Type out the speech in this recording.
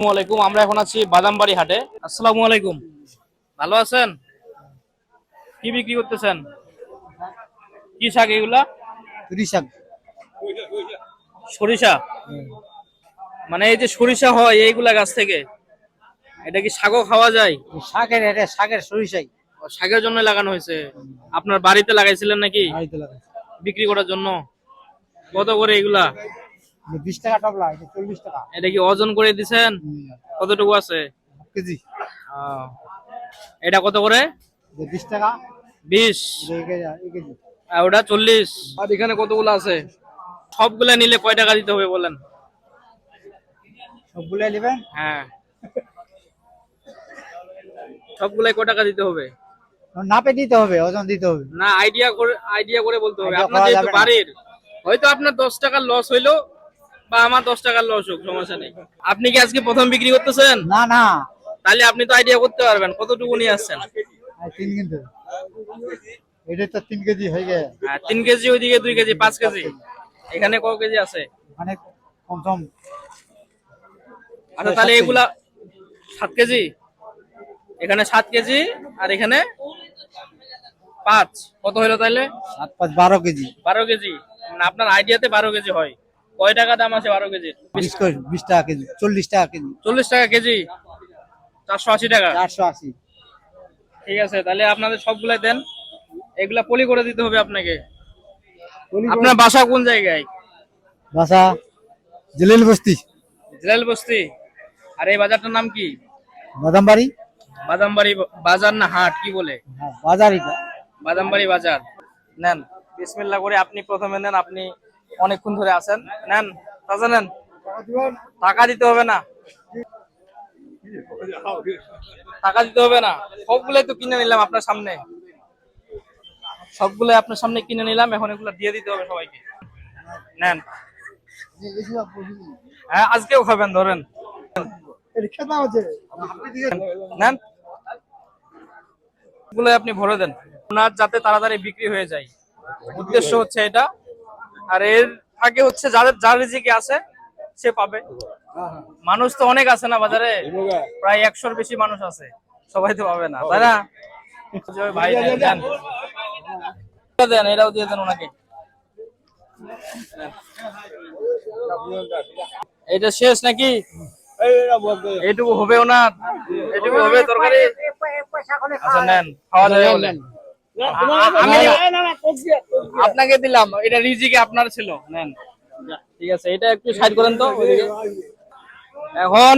আসসালামু আলাইকুম। আমরা এখন আছি বাদামবাড়ি হাটে। আসসালামু আলাইকুম, ভালো আছেন? কি বিক্রি করতেছেন? কি শাক এগুলা? ঋষাক সরিষা? মানে এই যে সরিষা হয় এইগুলা গাছ থেকে, এটা কি শাকও খাওয়া যায়? শাকের এটা শাকের সরিষাই ও, শাকের জন্য লাগানো হয়েছে। আপনার বাড়িতে লাগাইছিলেন নাকি বাড়িতে লাগাইছে। বিক্রি করার জন্য? কত করে এগুলা? 20 টাকা টপলা, এটা 40 টাকা। এটা কি ওজন করে দিছেন? কতটুকু আছে? কেজি আহ, এটা কত করে? 20 টাকা। 20? এই কেজি আর ওটা 40। আর এখানে কতগুলো আছে? সবগুলা নিলে কয় টাকা দিতে হবে বলেন? সবগুলো নেবেন। হ্যাঁ, সবগুলাই কয় টাকা দিতে হবে? নাপে দিতে হবে, ওজন দিতে হবে। না, আইডিয়া করে বলতে হবে। Idea আপনার করা যেহেতু যাবে না। বাড়ির, হয়তো আপনার 10 টাকার লস হইলো বা আমার 10 টাকার লস হোক, সমস্যা নেই। আপনি কি আজকে প্রথম বিক্রি করতেছেন? না না, তাহলে আপনি তো আইডিয়া করতে পারবেন কতটুকু নিয়ে আসছেন। 3 কিন্তু এটা তো 3 কেজি হয়ে গেছে। হ্যাঁ, 3 কেজি, ওইদিকে 2 কেজি, 5 কেজি। এখানে কত কেজি আছে? মানে কম কম। আচ্ছা, তাহলে 7 কেজি। এগুলা 7 কেজি। এখানে 7 কেজি আর এখানে 5, কত হলো তাহলে? 7 5 12 কেজি। 12 কেজি। মানে আপনার আইডিয়াতে 12 কেজি হয়। কয় টাকা দাম আছে 12 কেজির? 20 টাকা কেজি, 40 টাকা কেজি। 40 টাকা কেজি, 480 টাকা। 480। ঠিক আছে, তাহলে আপনাদের সবগুলাই দেন। এগুলা পলি করে দিতে হবে আপনাকে। আপনার বাসা কোন জায়গায়? বাসা জলিল বস্তি, জেলাল বস্তি। আর এই বাজারটার নাম কি? বাদামবাড়ি। বাদামবাড়ি বাজার না হাট কি বলে? হ্যাঁ, বাজার এটা। বাদামবাড়ি বাজার। নেন, বিসমিল্লাহ করে আপনি প্রথমে নেন। আপনি অনেকক্ষণ ধরে আছেন, নেন, তাজা নেন। টাকা দিতে হবে না, টাকা দিতে হবে না। সবগুলাই তো কিনে নিলাম আপনার সামনে, সবগুলাই আপনার সামনে কিনে নিলাম। এখন এগুলো দিয়ে দিতে হবে সবাইকে। নেন। হ্যাঁ, আজকেও খাবেন, ধরেন, নেন। এগুলো আপনি ভরে দেন, ওনার যাতে তাড়াতাড়ি বিক্রি হয়ে যায়, উদ্দেশ্য হচ্ছে এটা। আর এর আগে হচ্ছে যার রিজিকে আছে সে পাবে। মানুষ তো অনেক আছে না বাজারে, প্রায় 100-র বেশি মানুষ আছে, সবাই তো পাবে না, তাই না? ভাই দেন, দেন, এটাও দিয়ে দেন ওনাকে। এটা শেষ নাকি? এইটুকু হবে ওনার? এইটুকু হবে তরকারি? আচ্ছা, নেন, খাওয়া যাবে বলেন। আমি আপনাকে দিলাম, এটা রিজিকে আপনার ছিল, নেন। ঠিক আছে, এটা একটু সাইড করেন তো ওইদিকে। এখন